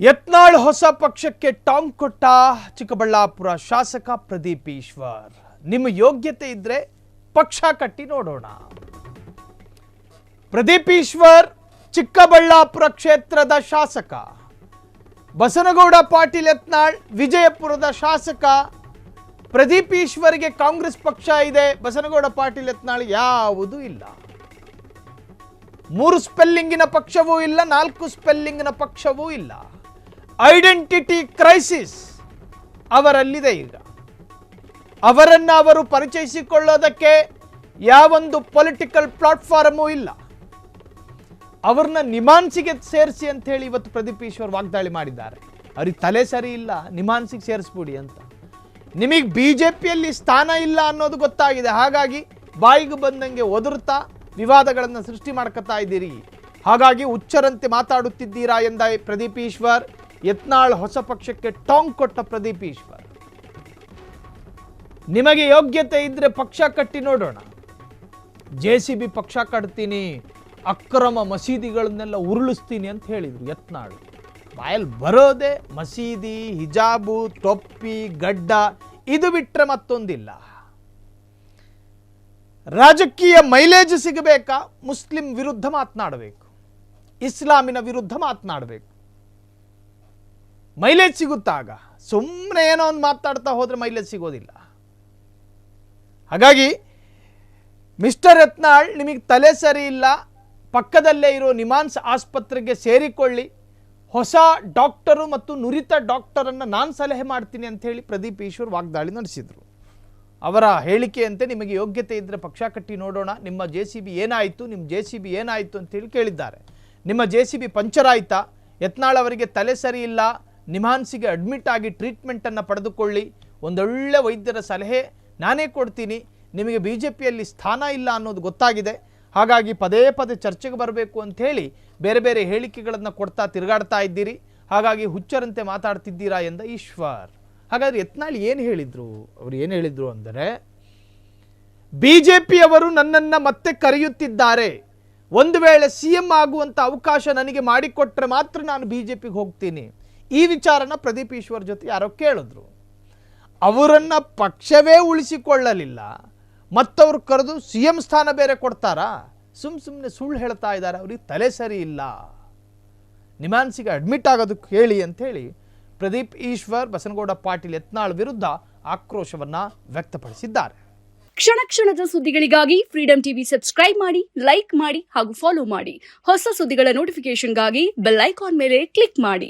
ಯತ್ನಾಳ್ ಹೊಸ ಪಕ್ಷಕ್ಕೆ ಟಾಂಗ್ ಕೊಟ್ಟ ಚಿಕ್ಕಬಳ್ಳಾಪುರ ಶಾಸಕ ಪ್ರದೀಪ್ ಈಶ್ವರ್. ನಿಮ್ಮ ಯೋಗ್ಯತೆ ಇದ್ರೆ ಪಕ್ಷ ಕಟ್ಟಿ ನೋಡೋಣ. ಪ್ರದೀಪ್ ಈಶ್ವರ್ ಚಿಕ್ಕಬಳ್ಳಾಪುರ ಕ್ಷೇತ್ರದ ಶಾಸಕ, ಬಸನಗೌಡ ಪಾಟೀಲ್ ಯತ್ನಾಳ್ ವಿಜಯಪುರದ ಶಾಸಕ. ಪ್ರದೀಪ್ ಈಶ್ವರ್ಗೆ ಕಾಂಗ್ರೆಸ್ ಪಕ್ಷ ಇದೆ, ಬಸನಗೌಡ ಪಾಟೀಲ್ ಯತ್ನಾಳ್ ಯಾವುದೂ ಇಲ್ಲ. 3 ಸ್ಪೆಲ್ಲಿಂಗಿನ ಪಕ್ಷವೂ ಇಲ್ಲ, 4 ಸ್ಪೆಲ್ಲಿಂಗಿನ ಪಕ್ಷವೂ ಇಲ್ಲ. ಐಡೆಂಟಿಟಿ ಕ್ರೈಸಿಸ್ ಅವರಲ್ಲಿದೆ. ಈಗ ಅವರನ್ನು ಅವರು ಪರಿಚಯಿಸಿಕೊಳ್ಳೋದಕ್ಕೆ ಯಾವೊಂದು ಪೊಲಿಟಿಕಲ್ ಪ್ಲಾಟ್ಫಾರ್ಮೂ ಇಲ್ಲ. ಅವ್ರನ್ನ ನಿಮಾನ್ಸಿಗೆ ಸೇರಿಸಿ ಅಂತ ಹೇಳಿ ಇವತ್ತು ಪ್ರದೀಪ್ ಈಶ್ವರ್ ವಾಗ್ದಾಳಿ ಮಾಡಿದ್ದಾರೆ. ಅವ್ರಿಗೆ ತಲೆ ಸರಿ ಇಲ್ಲ, ನಿಮಾನ್ಸಿಗೆ ಸೇರಿಸ್ಬಿಡಿ ಅಂತ. ನಿಮಗೆ ಬಿಜೆಪಿಯಲ್ಲಿ ಸ್ಥಾನ ಇಲ್ಲ ಅನ್ನೋದು ಗೊತ್ತಾಗಿದೆ, ಹಾಗಾಗಿ ಬಾಯಿಗೆ ಬಂದಂಗೆ ಒದರುತ್ತಾ ವಿವಾದಗಳನ್ನು ಸೃಷ್ಟಿ ಮಾಡ್ಕೊತಾ ಇದ್ದೀರಿ. ಹಾಗಾಗಿ ಹುಚ್ಚರಂತೆ ಮಾತಾಡುತ್ತಿದ್ದೀರಾ ಎಂದ ಪ್ರದೀಪ್ ಈಶ್ವರ್. ಯತ್ನಾಳ್ ಹೊಸ ಪಕ್ಷಕ್ಕೆ ಟಾಂಗ್ ಕೊಟ್ಟ ಪ್ರದೀಪ್ ಈಶ್ವರ್. ನಿಮಗೆ ಯೋಗ್ಯತೆ ಇದ್ರೆ ಪಕ್ಷ ಕಟ್ಟಿ ನೋಡೋಣ. JCB ಪಕ್ಷ ಕಟ್ತೀನಿ, ಅಕ್ರಮ ಮಸೀದಿಗಳನ್ನೆಲ್ಲ ಉರುಳಿಸ್ತೀನಿ ಅಂತ ಹೇಳಿದ್ರು ಯತ್ನಾಳ್. ಬಾಯಲ್ಲಿ ಬರೋದೇ ಮಸೀದಿ, ಹಿಜಾಬು, ಟೊಪ್ಪಿ, ಗಡ್ಡ, ಇದು ಬಿಟ್ಟರೆ ಮತ್ತೊಂದಿಲ್ಲ. ರಾಜಕೀಯ ಮೈಲೇಜ್ ಸಿಗಬೇಕಾ? ಮುಸ್ಲಿಂ ವಿರುದ್ಧ ಮಾತನಾಡಬೇಕು, ಇಸ್ಲಾಮಿನ ವಿರುದ್ಧ ಮಾತನಾಡಬೇಕು. ಮೈಲೇಜ್ ಸಿಗುತ್ತಾಗ. ಸುಮ್ಮನೆ ಏನೋ ಒಂದು ಮಾತಾಡ್ತಾ ಹೋದರೆ ಮೈಲೇಜ್ ಸಿಗೋದಿಲ್ಲ. ಹಾಗಾಗಿ ಮಿಸ್ಟರ್ ಯತ್ನಾಳ್, ನಿಮಗೆ ತಲೆ ಸರಿ ಇಲ್ಲ, ಪಕ್ಕದಲ್ಲೇ ಇರೋ ನಿಮಾನ್ಸ್ ಆಸ್ಪತ್ರೆಗೆ ಸೇರಿಕೊಳ್ಳಿ. ಹೊಸ ಡಾಕ್ಟರು ಮತ್ತು ನುರಿತ ಡಾಕ್ಟರನ್ನು ನಾನು ಸಲಹೆ ಮಾಡ್ತೀನಿ ಅಂತ ಹೇಳಿ ಪ್ರದೀಪ್ ಈಶ್ವರ್ ವಾಗ್ದಾಳಿ ನಡೆಸಿದರು. ಅವರ ಹೇಳಿಕೆಯಂತೆ ನಿಮಗೆ ಯೋಗ್ಯತೆ ಇದ್ದರೆ ಪಕ್ಷ ಕಟ್ಟಿ ನೋಡೋಣ. ನಿಮ್ಮ JCB ಏನಾಯಿತು, ನಿಮ್ಮ JCB ಏನಾಯಿತು ಅಂತೇಳಿ ಕೇಳಿದ್ದಾರೆ. ನಿಮ್ಮ JCB ಪಂಚರ್ ಆಯಿತಾ? ಯತ್ನಾಳ್ ಅವರಿಗೆ ತಲೆ ಸರಿ ಇಲ್ಲ, ನಿಮಾನ್ಸಿಗೆ ಅಡ್ಮಿಟ್ ಆಗಿ ಟ್ರೀಟ್ಮೆಂಟನ್ನು ಪಡೆದುಕೊಳ್ಳಿ. ಒಂದೊಳ್ಳೆ ವೈದ್ಯರ ಸಲಹೆ ನಾನೇ ಕೊಡ್ತೀನಿ. ನಿಮಗೆ BJPಯಲ್ಲಿ ಸ್ಥಾನ ಇಲ್ಲ ಅನ್ನೋದು ಗೊತ್ತಾಗಿದೆ, ಹಾಗಾಗಿ ಪದೇ ಪದೇ ಚರ್ಚೆಗೆ ಬರಬೇಕು ಅಂಥೇಳಿ ಬೇರೆ ಬೇರೆ ಹೇಳಿಕೆಗಳನ್ನು ಕೊಡ್ತಾ ತಿರುಗಾಡ್ತಾ ಇದ್ದೀರಿ. ಹಾಗಾಗಿ ಹುಚ್ಚರಂತೆ ಮಾತಾಡ್ತಿದ್ದೀರಾ ಎಂದ ಈಶ್ವರ್. ಹಾಗಾದರೆ ಯತ್ನಾಳ್ ಏನು ಹೇಳಿದರು? ಅವರು ಏನು ಹೇಳಿದರು ಅಂದರೆ, BJPಯವರು ನನ್ನನ್ನು ಮತ್ತೆ ಕರೆಯುತ್ತಿದ್ದಾರೆ, ಒಂದು ವೇಳೆ CM ಆಗುವಂಥ ಅವಕಾಶ ನನಗೆ ಮಾಡಿಕೊಟ್ರೆ ಮಾತ್ರ ನಾನು BJPಗೆ ಹೋಗ್ತೀನಿ. ಈ ವಿಚಾರನ ಪ್ರದೀಪ್ ಈಶ್ವರ್ ಜೊತೆ ಯಾರೋ ಕೇಳಿದ್ರು. ಅವರನ್ನು ಪಕ್ಷವೇ ಉಳಿಸಿಕೊಳ್ಳಲಿಲ್ಲ, ಮತ್ತವರು ಕರೆದು CM ಸ್ಥಾನ ಬೇರೆ ಕೊಡ್ತಾರಾ? ಸುಮ್ಮನೆ ಸುಳ್ಳು ಹೇಳ್ತಾ ಇದ್ದಾರೆ. ಅವ್ರಿಗೆ ತಲೆ ಸರಿ ಇಲ್ಲ, ನಿಮಾನ್ಸಿಗೆ ಅಡ್ಮಿಟ್ ಆಗೋದಕ್ಕೆ ಹೇಳಿ ಅಂಥೇಳಿ ಪ್ರದೀಪ್ ಈಶ್ವರ್ ಬಸನಗೌಡ ಪಾಟೀಲ್ ಯತ್ನಾಳ್ ವಿರುದ್ಧ ಆಕ್ರೋಶವನ್ನು ವ್ಯಕ್ತಪಡಿಸಿದ್ದಾರೆ. ಕ್ಷಣ ಕ್ಷಣದ ಸುದ್ದಿಗಳಿಗಾಗಿ ಫ್ರೀಡಂ ಟಿವಿ ಸಬ್ಸ್ಕ್ರೈಬ್ ಮಾಡಿ, ಲೈಕ್ ಮಾಡಿ ಹಾಗೂ ಫಾಲೋ ಮಾಡಿ. ಹೊಸ ಸುದ್ದಿಗಳ ನೋಟಿಫಿಕೇಶನ್ಗಾಗಿ ಬೆಲ್ ಐಕಾನ್ ಮೇಲೆ ಕ್ಲಿಕ್ ಮಾಡಿ.